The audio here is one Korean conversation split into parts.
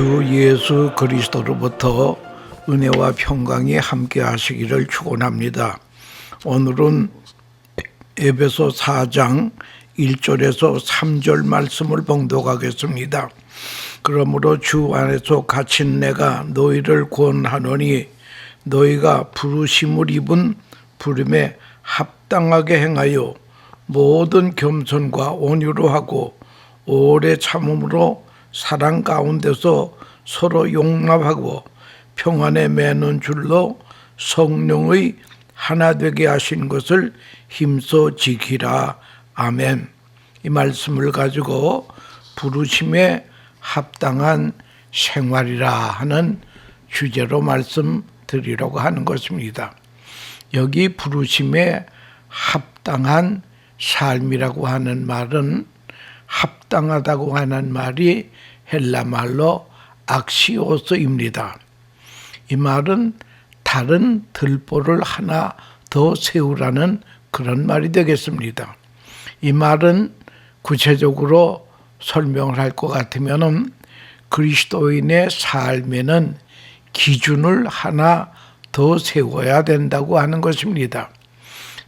주 예수 그리스도로부터 은혜와 평강이 함께 하시기를 축원합니다. 오늘은 에베소 4장 1절에서 3절 말씀을 봉독하겠습니다. 그러므로 주 안에서 갇힌 내가 너희를 권하노니 너희가 부르심을 입은 부름에 합당하게 행하여 모든 겸손과 온유로 하고 오래 참음으로 사랑 가운데서 서로 용납하고 평안에 매는 줄로 성령의 하나 되게 하신 것을 힘써 지키라. 아멘. 이 말씀을 가지고 부르심에 합당한 생활이라 하는 주제로 말씀드리려고 하는 것입니다. 여기 부르심에 합당한 삶이라고 하는 말은 합당하다고 하는 말이 헬라 말로 악시오스입니다. 이 말은 다른 들보를 하나 더 세우라는 그런 말이 되겠습니다. 이 말은 구체적으로 설명을 할 것 같으면 그리스도인의 삶에는 기준을 하나 더 세워야 된다고 하는 것입니다.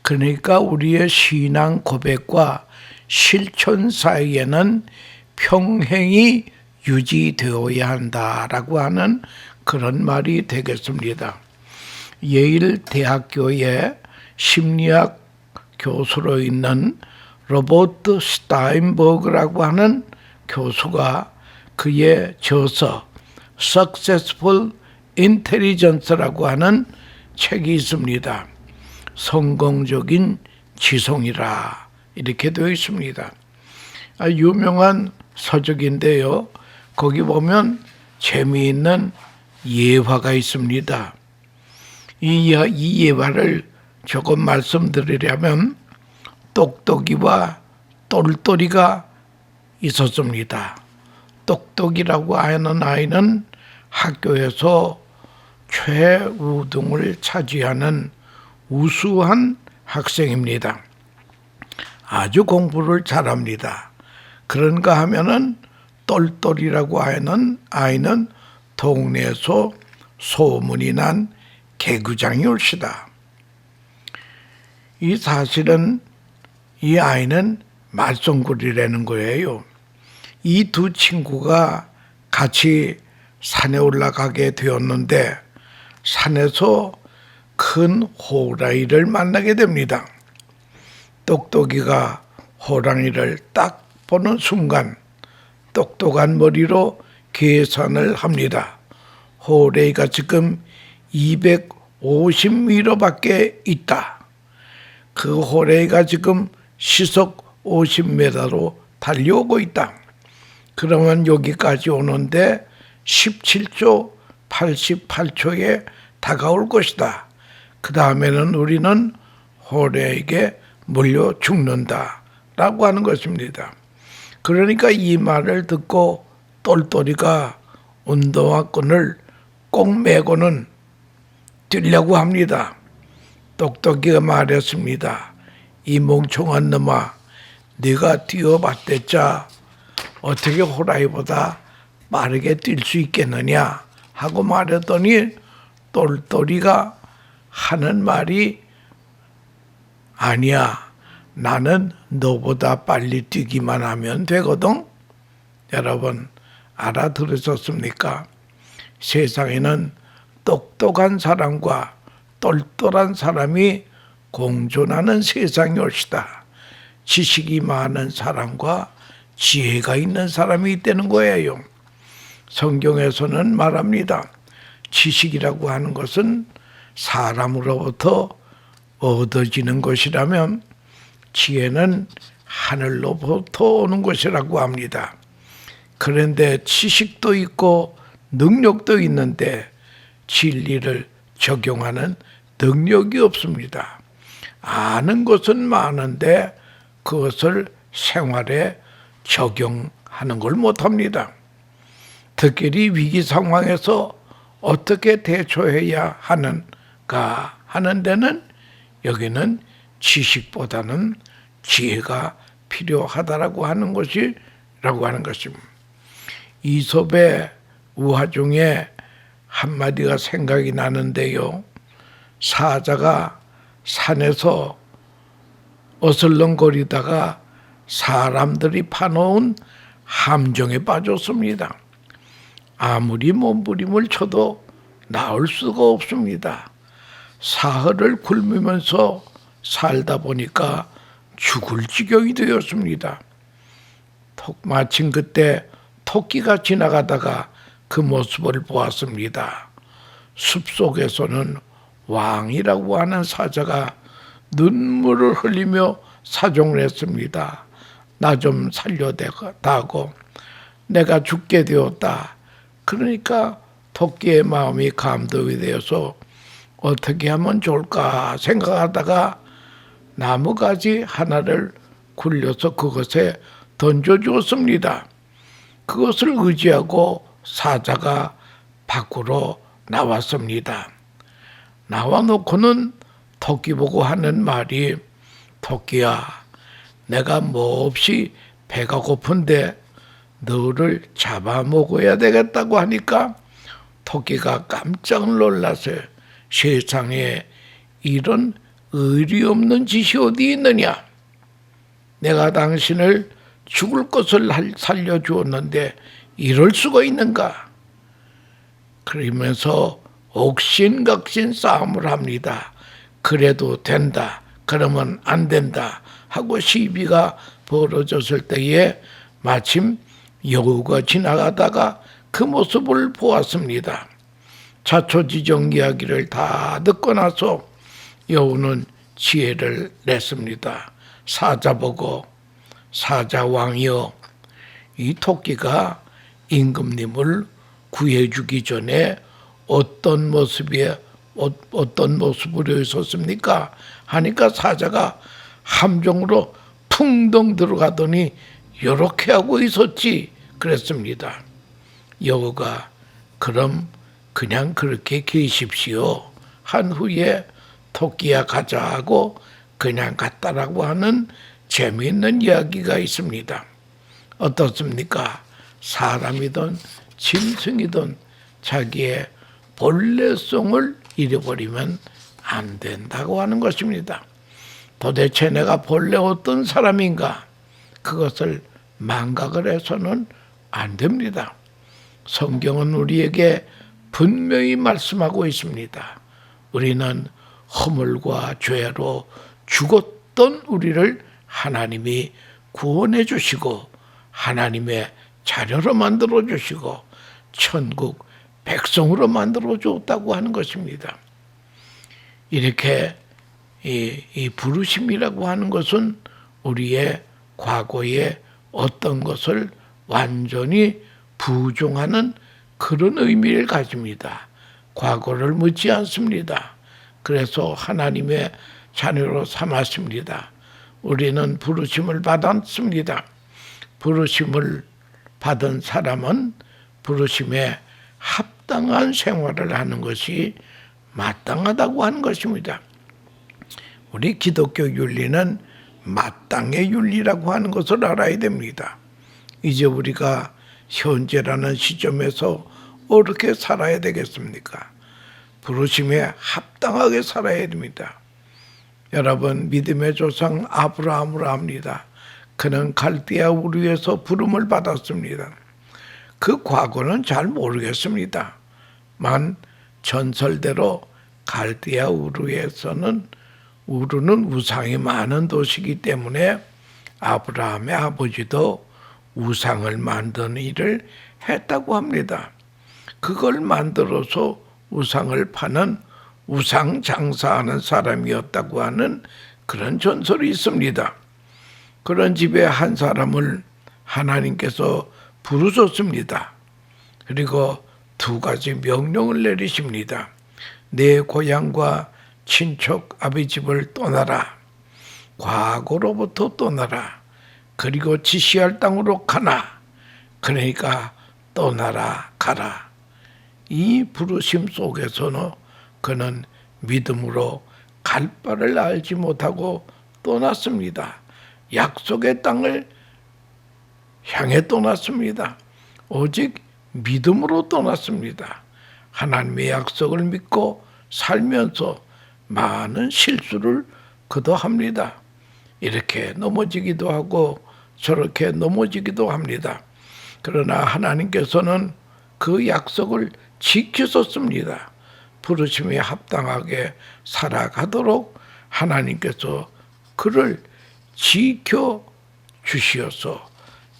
그러니까 우리의 신앙 고백과 실천 사이에는 평행이 유지되어야 한다라고 하는 그런 말이 되겠습니다. 예일 대학교의 심리학 교수로 있는 로버트 스타인버그라고 하는 교수가 그의 저서 Successful Intelligence라고 하는 책이 있습니다. 성공적인 지성이라 이렇게 되어 있습니다. 유명한 서적인데요. 거기 보면 재미있는 예화가 있습니다. 이 예화를 조금 말씀드리려면 똑똑이와 똘똘이가 있었습니다. 똑똑이라고 하는 아이는 학교에서 최우등을 차지하는 우수한 학생입니다. 아주 공부를 잘합니다. 그런가 하면은 똘똘이라고 하는 아이는 동네에서 소문이 난 개구장이 올시다. 이 사실은 이 아이는 말썽꾸리라는 거예요. 이 두 친구가 같이 산에 올라가게 되었는데 산에서 큰 호랑이를 만나게 됩니다. 똑똑이가 호랑이를 딱 보는 순간 똑똑한 머리로 계산을 합니다. 호랑이가 지금 250m밖에 있다. 그 호랑이가 지금 시속 50m로 달려오고 있다. 그러면 여기까지 오는데 17초 88초에 다가올 것이다. 그 다음에는 우리는 호랑이에게 몰려 죽는다 라고 하는 것입니다. 그러니까 이 말을 듣고 똘똘이가 운동화끈을 꼭 메고는 뛰려고 합니다. 똑똑이가 말했습니다. 이 멍청한 놈아, 네가 뛰어봤댔자 어떻게 호랑이보다 빠르게 뛸 수 있겠느냐 하고 말했더니 똘똘이가 하는 말이 아니야. 나는 너보다 빨리 뛰기만 하면 되거든. 여러분 알아들으셨습니까? 세상에는 똑똑한 사람과 똘똘한 사람이 공존하는 세상이 올시다. 지식이 많은 사람과 지혜가 있는 사람이 있다는 거예요. 성경에서는 말합니다. 지식이라고 하는 것은 사람으로부터 얻어지는 것이라면 지혜는 하늘로부터 오는 것이라고 합니다. 그런데 지식도 있고 능력도 있는데 진리를 적용하는 능력이 없습니다. 아는 것은 많은데 그것을 생활에 적용하는 걸 못합니다. 특별히 위기 상황에서 어떻게 대처해야 하는가 하는 데는 여기는 지식보다는 지혜가 필요하다라고 하는 것이라고 하는 것입니다. 이솝의 우화 중에 한마디가 생각이 나는데요. 사자가 산에서 어슬렁거리다가 사람들이 파놓은 함정에 빠졌습니다. 아무리 몸부림을 쳐도 나올 수가 없습니다. 사흘을 굶으면서 살다 보니까 죽을 지경이 되었습니다. 마침 그때 토끼가 지나가다가 그 모습을 보았습니다. 숲속에서는 왕이라고 하는 사자가 눈물을 흘리며 사정을 했습니다. 나 좀 살려다고, 내가 죽게 되었다. 그러니까 토끼의 마음이 감동이 되어서 어떻게 하면 좋을까 생각하다가 나무가지 하나를 굴려서 그것에 던져주었습니다. 그것을 의지하고 사자가 밖으로 나왔습니다. 나와 놓고는 토끼 보고 하는 말이, 토끼야, 내가 몹시 배가 고픈데 너를 잡아먹어야 되겠다고 하니까 토끼가 깜짝 놀라서 세상에 이런 의리 없는 짓이 어디 있느냐. 내가 당신을 죽을 것을 살려주었는데 이럴 수가 있는가. 그러면서 옥신각신 싸움을 합니다. 그래도 된다, 그러면 안 된다 하고 시비가 벌어졌을 때에 마침 여우가 지나가다가 그 모습을 보았습니다. 자초지종 이야기를 다 듣고 나서 여우는 지혜를 냈습니다. 사자 보고, 사자왕이여, 이 토끼가 임금님을 구해주기 전에 어떤 모습으로 있었습니까? 하니까 사자가 함정으로 풍덩 들어가더니 이렇게 하고 있었지 그랬습니다. 여우가 그럼 그냥 그렇게 계십시오 한 후에 토끼야 가자 하고 그냥 갔다라고 하는 재미있는 이야기가 있습니다. 어떻습니까? 사람이든 짐승이든 자기의 본래성을 잃어버리면 안 된다고 하는 것입니다. 도대체 내가 본래 어떤 사람인가? 그것을 망각을 해서는 안 됩니다. 성경은 우리에게 분명히 말씀하고 있습니다. 우리는 허물과 죄로 죽었던 우리를 하나님이 구원해 주시고 하나님의 자녀로 만들어 주시고 천국 백성으로 만들어 줬다고 하는 것입니다. 이렇게 이 부르심이라고 하는 것은 우리의 과거의 어떤 것을 완전히 부정하는 그런 의미를 가집니다. 과거를 묻지 않습니다. 그래서 하나님의 자녀로 삼았습니다. 우리는 부르심을 받았습니다. 부르심을 받은 사람은 부르심에 합당한 생활을 하는 것이 마땅하다고 하는 것입니다. 우리 기독교 윤리는 마땅의 윤리라고 하는 것을 알아야 됩니다. 이제 우리가 현재라는 시점에서 어떻게 살아야 되겠습니까? 부르심에 합당하게 살아야 됩니다. 여러분, 믿음의 조상 아브라함을 압니다. 그는 갈대아 우르에서 부름을 받았습니다. 그 과거는 잘 모르겠습니다. 만 전설대로 갈대아 우르는 우상이 많은 도시이기 때문에 아브라함의 아버지도 우상을 만드는 일을 했다고 합니다. 그걸 만들어서 우상을 파는 우상 장사하는 사람이었다고 하는 그런 전설이 있습니다. 그런 집에 한 사람을 하나님께서 부르셨습니다. 그리고 두 가지 명령을 내리십니다. 내 고향과 친척 아비집을 떠나라. 과거로부터 떠나라. 그리고 지시할 땅으로 가나. 그러니까 떠나라 가라. 이 부르심 속에서는 그는 믿음으로 갈 바를 알지 못하고 떠났습니다. 약속의 땅을 향해 떠났습니다. 오직 믿음으로 떠났습니다. 하나님의 약속을 믿고 살면서 많은 실수를 그도 합니다. 이렇게 넘어지기도 하고 저렇게 넘어지기도 합니다. 그러나 하나님께서는 그 약속을 지키셨습니다. 부르심에 합당하게 살아가도록 하나님께서 그를 지켜 주시어서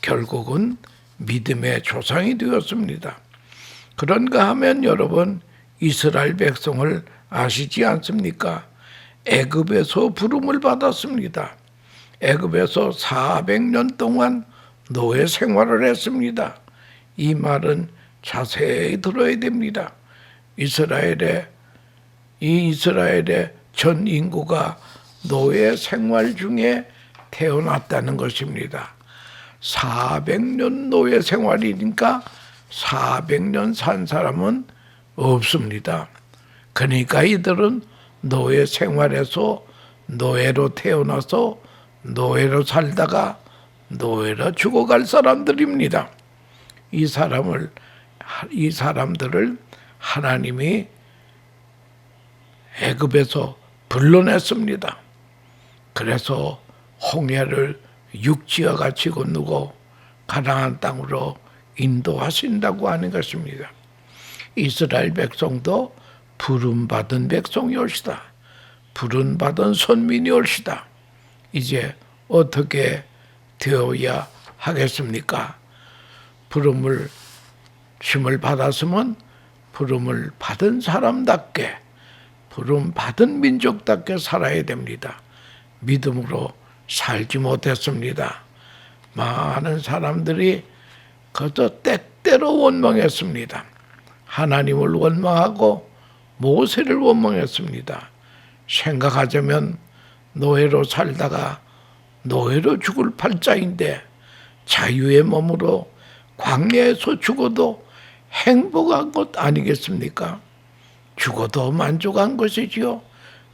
결국은 믿음의 조상이 되었습니다. 그런가 하면 여러분, 이스라엘 백성을 아시지 않습니까? 애굽에서 부름을 받았습니다. 애굽에서 400년 동안 노예 생활을 했습니다. 이 말은 자세히 들어야 됩니다. 이스라엘의 전 인구가 노예 생활 중에 태어났다는 것입니다. 400년 노예 생활이니까 400년 산 사람은 없습니다. 그러니까 이들은 노예 생활에서 노예로 태어나서 노예로 살다가 노예로 죽어갈 사람들입니다. 이 사람들을 하나님이 애굽에서 불러냈습니다. 그래서 홍해를 육지와 같이 건너고 가나안 땅으로 인도하신다고 하는 것입니다. 이스라엘 백성도 부름받은 백성이 올시다. 부름받은 선민이 올시다. 이제 어떻게 되어야 하겠습니까? 부름을 받았으면 부름을 받은 사람답게, 부름 받은 민족답게 살아야 됩니다. 믿음으로 살지 못했습니다. 많은 사람들이 그저 때때로 원망했습니다. 하나님을 원망하고 모세를 원망했습니다. 생각하자면 노예로 살다가 노예로 죽을 팔자인데 자유의 몸으로 광야에서 죽어도 행복한 것 아니겠습니까? 죽어도 만족한 것이지요.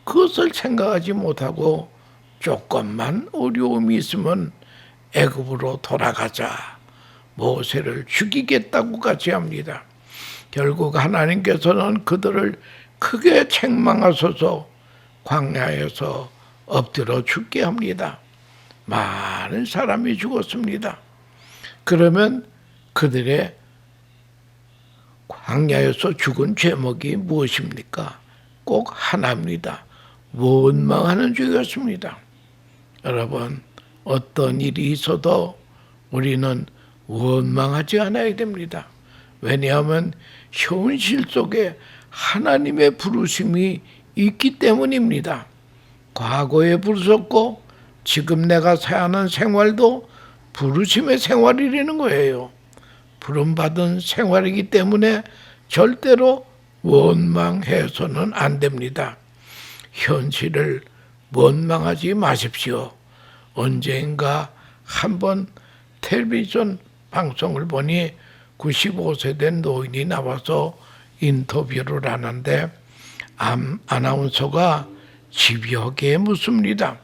그것을 생각하지 못하고 조금만 어려움이 있으면 애굽으로 돌아가자, 모세를 죽이겠다고 같이 합니다. 결국 하나님께서는 그들을 크게 책망하셔서 광야에서 엎드려 죽게 합니다. 많은 사람이 죽었습니다. 그러면 그들의 광야에서 죽은 제목이 무엇입니까? 꼭 하나입니다. 원망하는 죄였습니다. 여러분, 어떤 일이 있어도 우리는 원망하지 않아야 됩니다. 왜냐하면 현실 속에 하나님의 부르심이 있기 때문입니다. 과거에 부르셨고 지금 내가 사는 생활도 부르심의 생활이라는 거예요. 부름받은 생활이기 때문에 절대로 원망해서는 안 됩니다. 현실을 원망하지 마십시오. 언젠가 한번 텔레비전 방송을 보니 95세 된 노인이 나와서 인터뷰를 하는데 아나운서가 집요하게 묻습니다.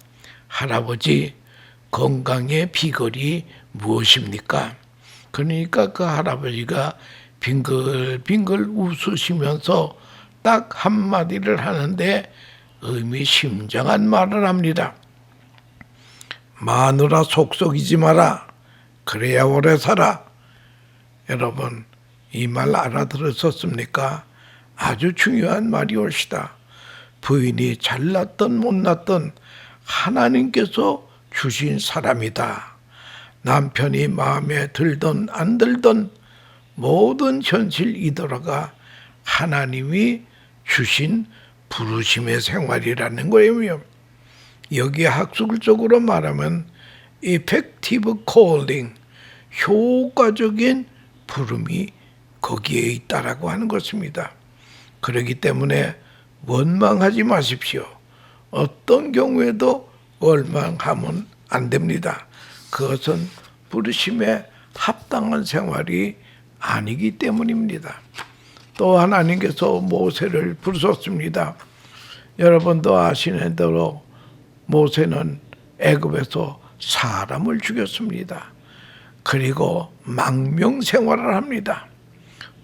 할아버지, 건강의 비결이 무엇입니까? 그러니까 그 할아버지가 빙글빙글 웃으시면서 딱 한마디를 하는데 의미심장한 말을 합니다. 마누라 속썩이지 마라. 그래야 오래 살아. 여러분, 이 말 알아들으셨습니까? 아주 중요한 말이 옳시다. 부인이 잘났던 못났던 하나님께서 주신 사람이다. 남편이 마음에 들던 안 들던 모든 현실이더라가 하나님이 주신 부르심의 생활이라는 거예요. 여기 학술적으로 말하면 effective calling, 효과적인 부름이 거기에 있다라고 하는 것입니다. 그렇기 때문에 원망하지 마십시오. 어떤 경우에도 원망하면 안 됩니다. 그것은 부르심에 합당한 생활이 아니기 때문입니다. 또 하나님께서 모세를 부르셨습니다. 여러분도 아시는 대로 모세는 애굽에서 사람을 죽였습니다. 그리고 망명 생활을 합니다.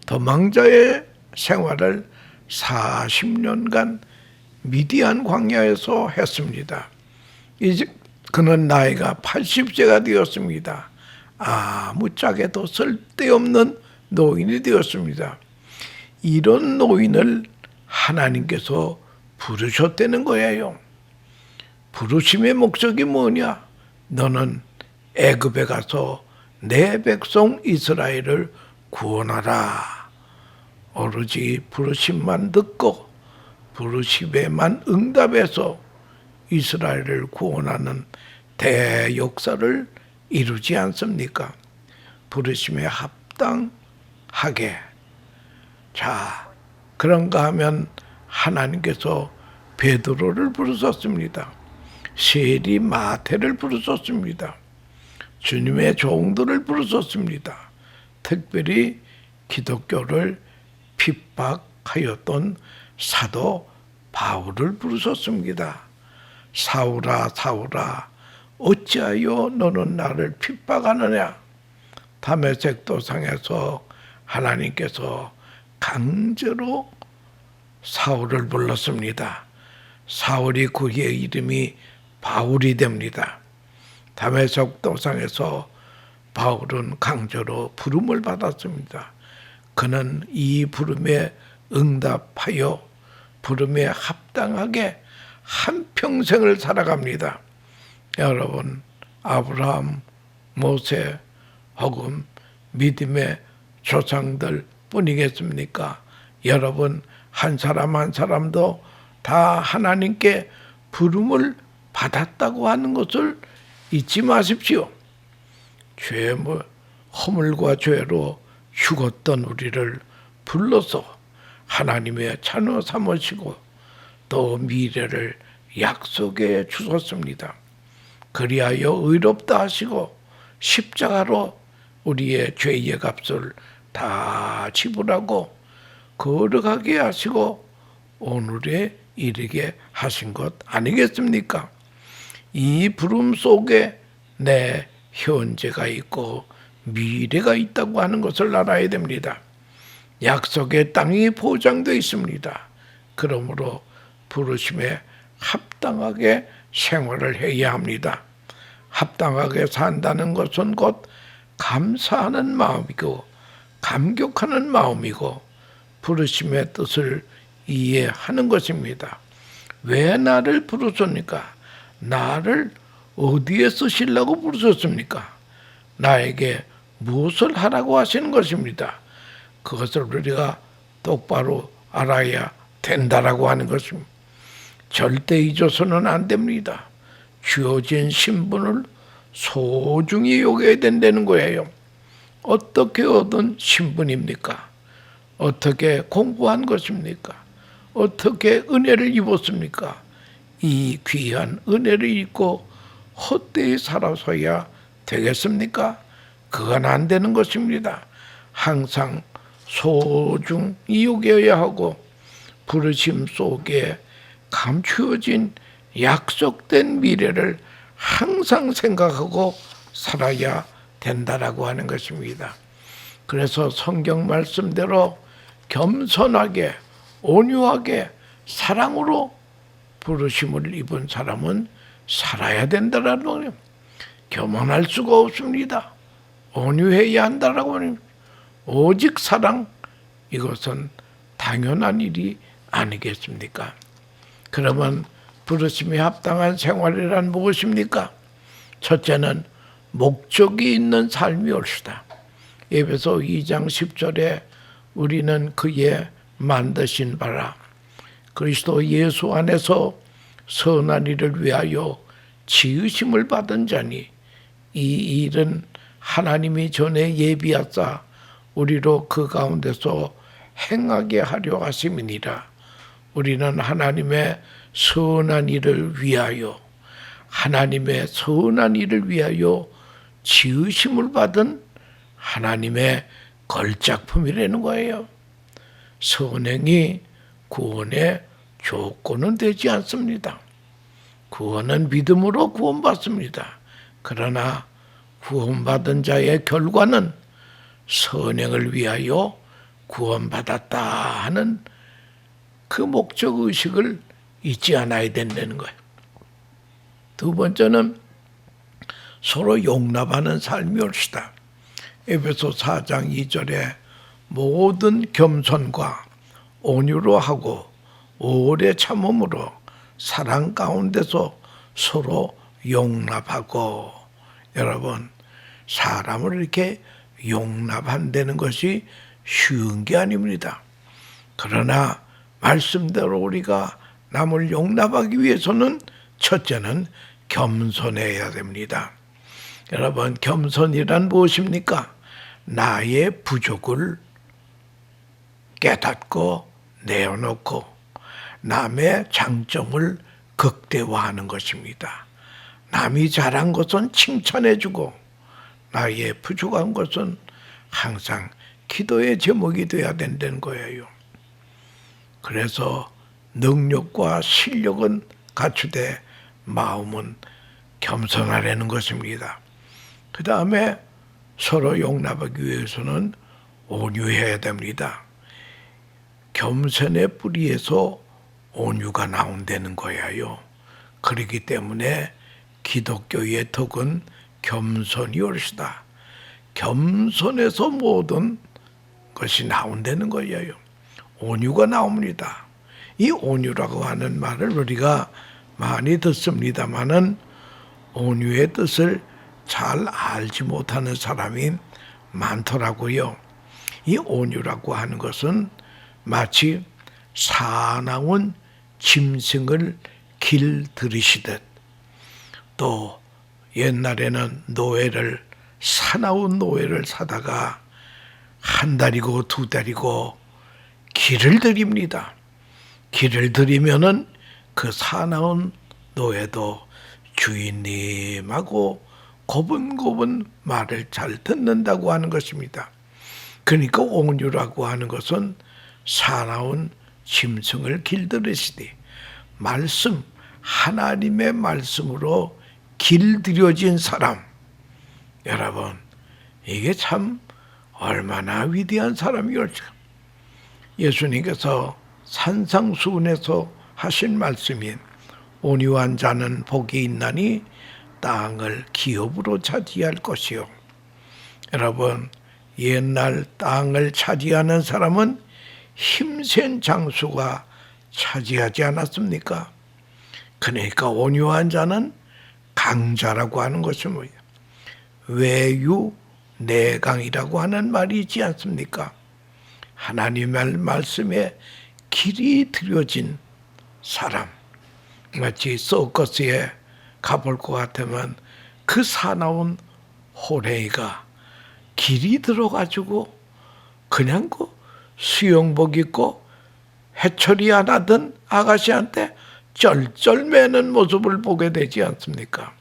도망자의 생활을 40년간 미디안 광야에서 했습니다. 이제 그는 나이가 80세가 되었습니다. 아무짝에도 쓸데없는 노인이 되었습니다. 이런 노인을 하나님께서 부르셨다는 거예요. 부르심의 목적이 뭐냐? 너는 애굽에 가서 내 백성 이스라엘을 구원하라. 오로지 부르심만 듣고 부르심에만 응답해서 이스라엘을 구원하는 대역사를 이루지 않습니까? 부르심에 합당하게. 자, 그런가 하면 하나님께서 베드로를 부르셨습니다. 세리 마태를 부르셨습니다. 주님의 종들을 부르셨습니다. 특별히 기독교를 핍박하였던 사도 바울을 부르셨습니다. 사울아 사울아 어찌하여 너는 나를 핍박하느냐. 다메섹 도상에서 하나님께서 강제로 사울을 불렀습니다. 사울이 그의 이름이 바울이 됩니다. 다메섹 도상에서 바울은 강제로 부름을 받았습니다. 그는 이 부름에 응답하여 부름에 합당하게 한평생을 살아갑니다. 여러분, 아브라함, 모세 혹은 믿음의 조상들 뿐이겠습니까? 여러분, 한 사람 한 사람도 다 하나님께 부름을 받았다고 하는 것을 잊지 마십시오. 허물과 죄로 죽었던 우리를 불러서 하나님의 자녀 삼으시고 또 미래를 약속해 주셨습니다. 그리하여 의롭다 하시고 십자가로 우리의 죄의 값을 다 지불하고 거룩하게 하시고 오늘에 이르게 하신 것 아니겠습니까? 이 부름 속에 내 현재가 있고 미래가 있다고 하는 것을 알아야 됩니다. 약속의 땅이 보장되어 있습니다. 그러므로 부르심에 합당하게 생활을 해야 합니다. 합당하게 산다는 것은 곧 감사하는 마음이고 감격하는 마음이고 부르심의 뜻을 이해하는 것입니다. 왜 나를 부르셨습니까? 나를 어디에 쓰시려고 부르셨습니까? 나에게 무엇을 하라고 하시는 것입니다. 그것을 우리가 똑바로 알아야 된다라고 하는 것입니다. 절대 잊어서는 안 됩니다. 주어진 신분을 소중히 여겨야 된다는 거예요. 어떻게 얻은 신분입니까? 어떻게 공부한 것입니까? 어떻게 은혜를 입었습니까? 이 귀한 은혜를 입고 헛되이 살아서야 되겠습니까? 그건 안 되는 것입니다. 항상 소중히 여겨야 하고 부르심 속에 감추어진 약속된 미래를 항상 생각하고 살아야 된다라고 하는 것입니다. 그래서 성경 말씀대로 겸손하게 온유하게 사랑으로 부르심을 입은 사람은 살아야 된다라는 거예요. 교만할 수가 없습니다. 온유해야 한다라고 하는 오직 사랑, 이것은 당연한 일이 아니겠습니까? 그러면 부르심에 합당한 생활이란 무엇입니까? 첫째는 목적이 있는 삶이 옳시다. 에베소 2장 10절에 우리는 그의 만드신 바라 그리스도 예수 안에서 선한 일을 위하여 지으심을 받은 자니 이 일은 하나님이 전에 예비하사 우리로 그 가운데서 행하게 하려 하심이니라. 우리는 하나님의 선한 일을 위하여 하나님의 선한 일을 위하여 지으심을 받은 하나님의 걸작품이라는 거예요. 선행이 구원의 조건은 되지 않습니다. 구원은 믿음으로 구원받습니다. 그러나 구원받은 자의 결과는 선행을 위하여 구원받았다 하는 그 목적 의식을 잊지 않아야 된다는 거예요. 두 번째는 서로 용납하는 삶이 옳시다. 에베소 4장 2절에 모든 겸손과 온유로 하고 오래 참음으로 사랑 가운데서 서로 용납하고. 여러분, 사람을 이렇게 용납한다는 것이 쉬운 게 아닙니다. 그러나 말씀대로 우리가 남을 용납하기 위해서는 첫째는 겸손해야 됩니다. 여러분, 겸손이란 무엇입니까? 나의 부족을 깨닫고 내어놓고 남의 장점을 극대화하는 것입니다. 남이 잘한 것은 칭찬해주고 나의 부족한 것은 항상 기도의 제목이 되어야 된다는 거예요. 그래서 능력과 실력은 갖추되 마음은 겸손하라는 것입니다. 그 다음에 서로 용납하기 위해서는 온유해야 됩니다. 겸손의 뿌리에서 온유가 나온다는 거예요. 그렇기 때문에 기독교의 덕은 겸손이 옳시다. 겸손에서 모든 것이 나온다는 거예요. 온유가 나옵니다. 이 온유라고 하는 말을 우리가 많이 듣습니다마는 온유의 뜻을 잘 알지 못하는 사람이 많더라고요. 이 온유라고 하는 것은 마치 사나운 짐승을 길들이시듯, 또 옛날에는 사나운 노예를 사다가 한 달이고 두 달이고 길을 들입니다. 길을 들이면은 그 사나운 노예도 주인님하고 고분고분 말을 잘 듣는다고 하는 것입니다. 그러니까 온유라고 하는 것은 사나운 짐승을 길들이시되 말씀, 하나님의 말씀으로 길들여진 사람. 여러분, 이게 참 얼마나 위대한 사람이올까. 예수님께서 산상수훈에서 하신 말씀인 온유한 자는 복이 있나니 땅을 기업으로 차지할 것이요. 여러분, 옛날 땅을 차지하는 사람은 힘센 장수가 차지하지 않았습니까? 그러니까 온유한 자는 강자라고 하는 것이 뭐예요? 외유내강이라고 하는 말이 있지 않습니까? 하나님의 말씀에 길이 들여진 사람. 마치 서커스에 가볼 것 같으면 그 사나운 호랭이가 길이 들어가지고 그냥 그 수영복 입고 해처리 안 하던 아가씨한테 쩔쩔매는 모습을 보게 되지 않습니까?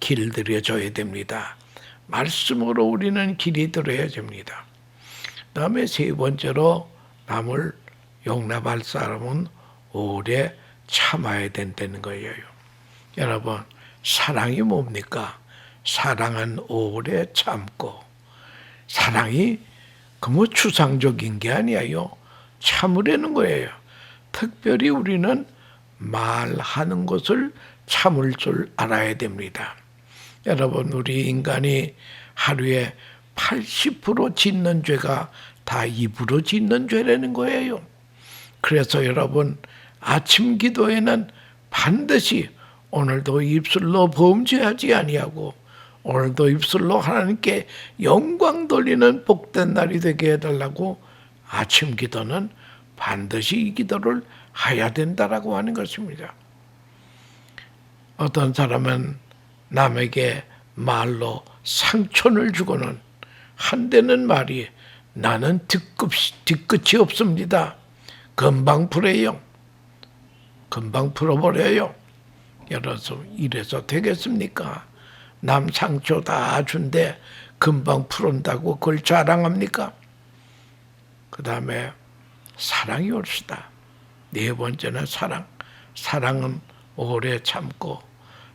길들여져야 됩니다. 말씀으로 우리는 길이 들어야 됩니다. 그 다음에 세 번째로 남을 용납할 사람은 오래 참아야 된다는 거예요. 여러분, 사랑이 뭡니까? 사랑은 오래 참고, 사랑이 그 추상적인 게 아니에요. 참으려는 거예요. 특별히 우리는 말하는 것을 참을 줄 알아야 됩니다. 여러분, 우리 인간이 하루에 80% 짓는 죄가 다 입으로 짓는 죄라는 거예요. 그래서 여러분, 아침 기도에는 반드시 오늘도 입술로 범죄하지 아니하고 오늘도 입술로 하나님께 영광 돌리는 복된 날이 되게 해달라고 아침 기도는 반드시 이 기도를 해야 된다라고 하는 것입니다. 어떤 사람은 남에게 말로 상처를 주고는 한대는 말이 나는 뒤끝이 없습니다. 금방 풀어요. 금방 풀어버려요. 이래서 되겠습니까? 남 상처 다 준대 금방 풀은다고 그걸 자랑합니까? 그 다음에 사랑이 옳시다. 네 번째는 사랑. 사랑은 오래 참고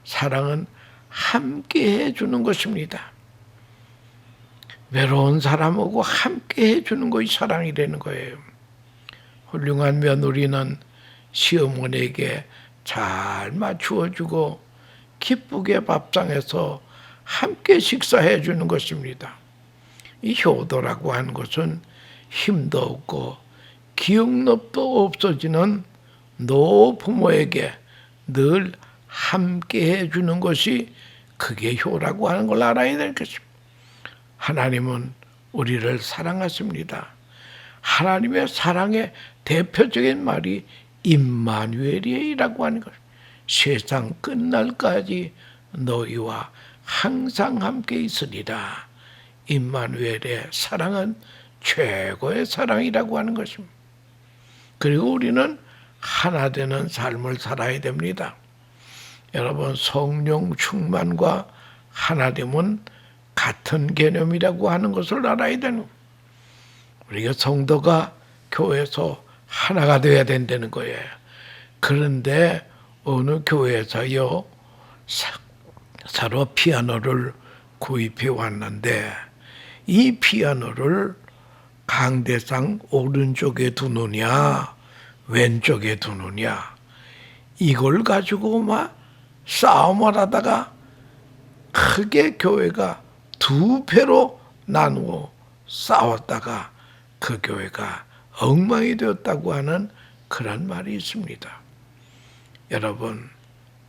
사랑은 함께 해주는 것입니다. 외로운 사람하고 함께 해주는 것이 사랑이라는 거예요. 훌륭한 며느리는 시어머니에게 잘 맞추어주고 기쁘게 밥상에서 함께 식사해 주는 것입니다. 이 효도라고 하는 것은 힘도 없고 기억력도 없어지는 노부모에게 늘 함께 해주는 것이 그게 효라고 하는 걸 알아야 될 것입니다. 하나님은 우리를 사랑하십니다. 하나님의 사랑의 대표적인 말이 임마누엘이라고 하는 것. 세상 끝날까지 너희와 항상 함께 있으리라. 임마누엘의 사랑은 최고의 사랑이라고 하는 것입니다. 그리고 우리는 하나 되는 삶을 살아야 됩니다. 여러분, 성령 충만과 하나됨은 같은 개념이라고 하는 것을 알아야 되는 거예요. 우리가 성도가 교회에서 하나가 되어야 된다는 거예요. 그런데 어느 교회에서요 서로 피아노를 구입해 왔는데 이 피아노를 강대상 오른쪽에 두느냐 왼쪽에 두느냐 이걸 가지고 막 싸움을 하다가 크게 교회가 두 패로 나누어 싸웠다가 그 교회가 엉망이 되었다고 하는 그런 말이 있습니다. 여러분,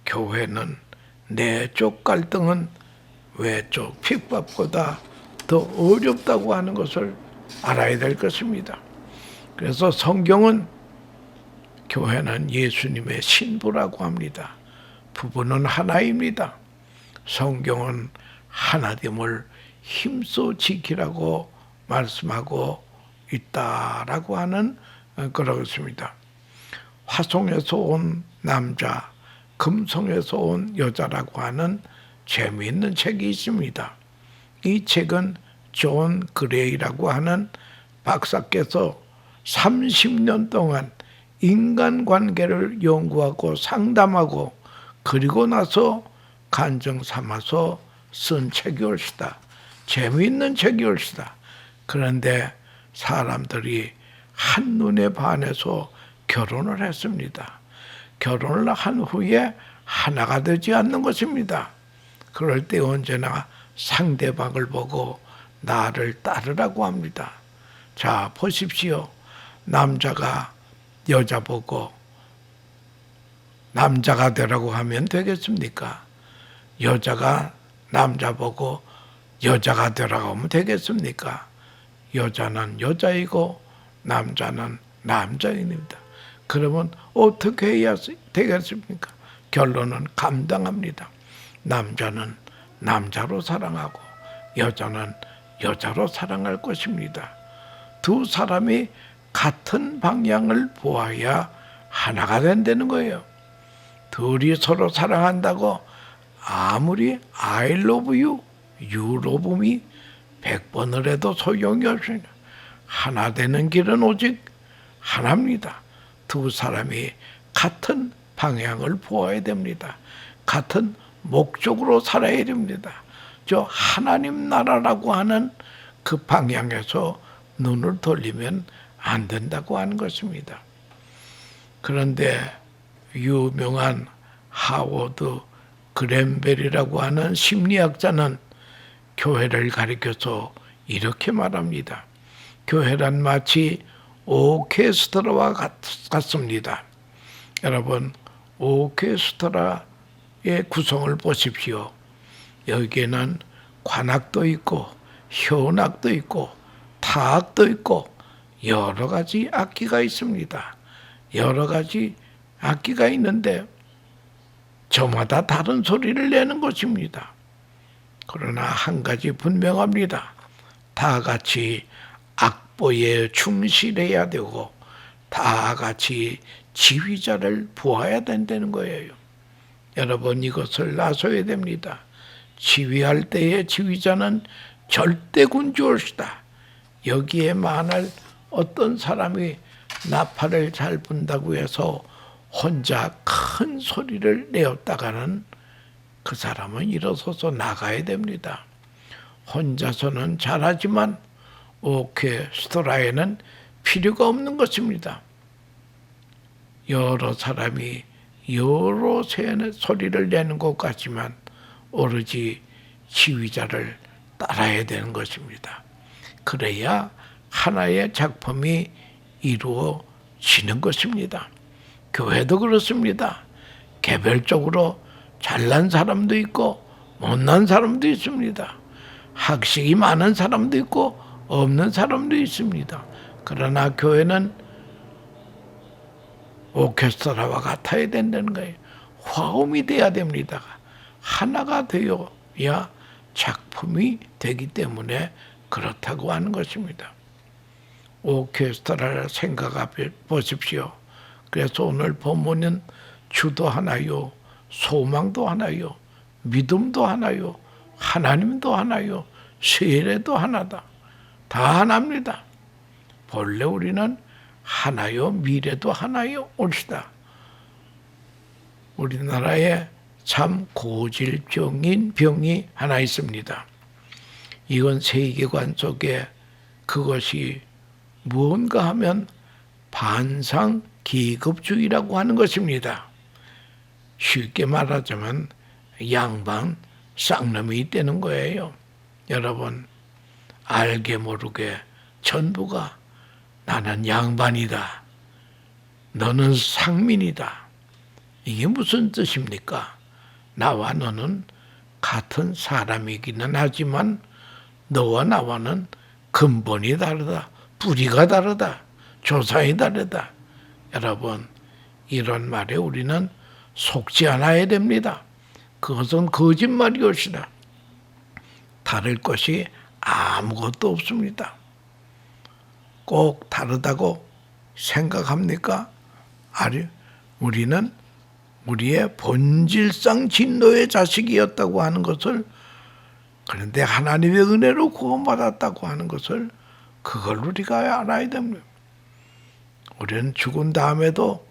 교회는 내적 갈등은 외적 핍박보다 더 어렵다고 하는 것을 알아야 될 것입니다. 그래서 성경은 교회는 예수님의 신부라고 합니다. 부부는 하나입니다. 성경은 하나됨을 힘써 지키라고 말씀하고 있다라고 하는 그렇습니다. 화성에서 온 남자, 금성에서 온 여자라고 하는 재미있는 책이 있습니다. 이 책은 존 그레이라고 하는 박사께서 30년 동안 인간관계를 연구하고 상담하고 그리고 나서 간증 삼아서 쓴 책이올시다. 재미있는 책이올시다. 그런데 사람들이 한눈에 반해서 결혼을 했습니다. 결혼을 한 후에 하나가 되지 않는 것입니다. 그럴 때 언제나 상대방을 보고 나를 따르라고 합니다. 자, 보십시오. 남자가 여자 보고 남자가 되라고 하면 되겠습니까? 여자가 남자 보고 여자가 되라고 하면 되겠습니까? 여자는 여자이고 남자는 남자입니다. 그러면 어떻게 해야 되겠습니까? 결론은 감당합니다. 남자는 남자로 사랑하고 여자는 여자로 사랑할 것입니다. 두 사람이 같은 방향을 보아야 하나가 된다는 거예요. 둘이 서로 사랑한다고 아무리 I love you, you love me 100번을 해도 소용이 없습니다. 하나 되는 길은 오직 하나입니다. 두 사람이 같은 방향을 보아야 됩니다. 같은 목적으로 살아야 됩니다. 저 하나님 나라라고 하는 그 방향에서 눈을 돌리면 안 된다고 하는 것입니다. 그런데 유명한 하워드 그랜벨이라고 하는 심리학자는 교회를 가리켜서 이렇게 말합니다. 교회란 마치 오케스트라와 같습니다. 여러분, 오케스트라의 구성을 보십시오. 여기에는 관악도 있고 현악도 있고 타악도 있고 여러 가지 악기가 있습니다. 여러 가지 악기가 있는데 저마다 다른 소리를 내는 것입니다. 그러나 한 가지 분명합니다. 다 같이 악보에 충실해야 되고 다 같이 지휘자를 보아야 된다는 거예요. 여러분, 이것을 아셔야 됩니다. 지휘할 때의 지휘자는 절대 군주올시다. 여기에 만일 어떤 사람이 나팔을 잘 분다고 해서 혼자 큰 소리를 내었다가는 그 사람은 일어서서 나가야 됩니다. 혼자서는 잘하지만 오케스트라에는 필요가 없는 것입니다. 여러 사람이 여러 소리를 내는 것 같지만 오로지 지휘자를 따라야 되는 것입니다. 그래야 하나의 작품이 이루어지는 것입니다. 교회도 그렇습니다. 개별적으로 잘난 사람도 있고 못난 사람도 있습니다. 학식이 많은 사람도 있고 없는 사람도 있습니다. 그러나 교회는 오케스트라와 같아야 된다는 거예요. 화음이 돼야 됩니다. 하나가 되어야 작품이 되기 때문에 그렇다고 하는 것입니다. 오케스트라를 생각해 보십시오. 그래서 오늘 본문은 주도 하나요, 소망도 하나요, 믿음도 하나요, 하나님도 하나요, 세례도 하나다. 다 하나입니다. 본래 우리는 하나요, 미래도 하나요, 옳시다. 우리나라에 참 고질병인 병이 하나 있습니다. 이건 세계관 속에 그것이 무언가 하면 반상기급주의라고 하는 것입니다. 쉽게 말하자면 양반 쌍놈이 있다는 거예요. 여러분, 알게 모르게 전부가 나는 양반이다, 너는 상민이다. 이게 무슨 뜻입니까? 나와 너는 같은 사람이기는 하지만 너와 나와는 근본이 다르다, 뿌리가 다르다, 조상이 다르다. 여러분, 이런 말에 우리는 속지 않아야 됩니다. 그것은 거짓말이옵시다. 다를 것이 아무것도 없습니다. 꼭 다르다고 생각합니까? 아니, 우리는 우리의 본질상 진노의 자식이었다고 하는 것을, 그런데 하나님의 은혜로 구원받았다고 하는 것을, 그걸 우리가 알아야 됩니다. 우리는 죽은 다음에도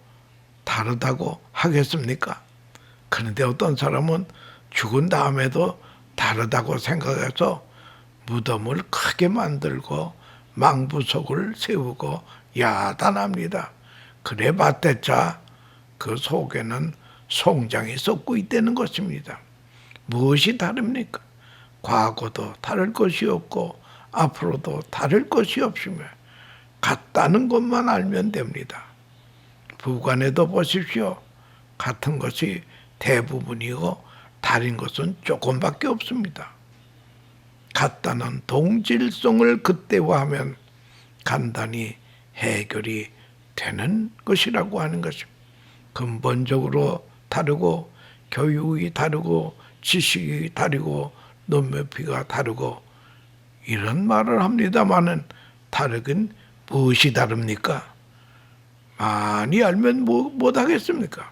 다르다고 하겠습니까? 그런데 어떤 사람은 죽은 다음에도 다르다고 생각해서 무덤을 크게 만들고 망부석을 세우고 야단합니다. 그래 봤댔자 그 속에는 송장이 썩고 있다는 것입니다. 무엇이 다릅니까? 과거도 다를 것이 없고 앞으로도 다를 것이 없으며 같다는 것만 알면 됩니다. 부관에도 보십시오. 같은 것이 대부분이고 다른 것은 조금밖에 없습니다. 같다는 동질성을 극대화하면 간단히 해결이 되는 것이라고 하는 것입니다. 근본적으로 다르고 교육이 다르고 지식이 다르고 눈높이가 다르고 이런 말을 합니다마는 다르긴 무엇이 다릅니까? 많이 알면 못하겠습니까?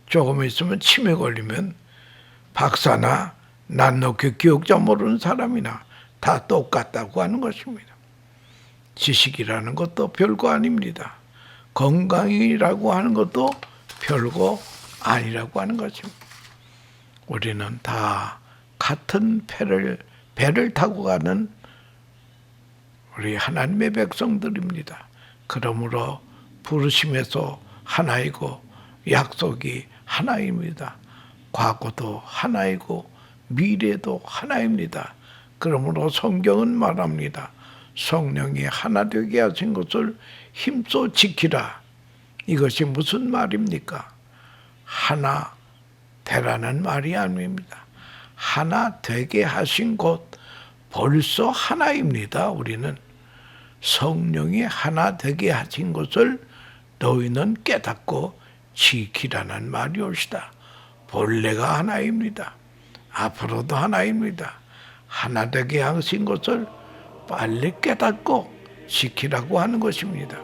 조금 있으면 치매 걸리면 박사나 낱낱이 기억자 모르는 사람이나 다 똑같다고 하는 것입니다. 지식이라는 것도 별거 아닙니다. 건강이라고 하는 것도 별거 아니라고 하는 것입니다. 우리는 다 같은 배를 타고 가는 우리 하나님의 백성들입니다. 그러므로 부르심에서 하나이고 약속이 하나입니다. 과거도 하나이고 미래도 하나입니다. 그러므로 성경은 말합니다. 성령이 하나 되게 하신 것을 힘써 지키라. 이것이 무슨 말입니까? 하나 되라는 말이 아닙니다. 하나 되게 하신 것 벌써 하나입니다. 우리는 성령이 하나 되게 하신 것을 너희는 깨닫고 지키라는 말이옵시다. 본래가 하나입니다. 앞으로도 하나입니다. 하나 되게 하신 것을 빨리 깨닫고 지키라고 하는 것입니다.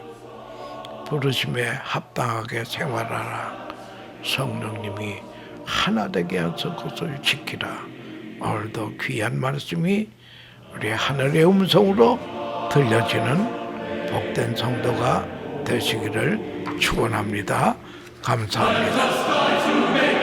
부르심에 합당하게 생활하라. 성령님이 하나 되게 하신 것을 지키라. 오늘도 귀한 말씀이 우리 하늘의 음성으로 들려지는 복된 성도가 되시기를 축원합니다. 감사합니다.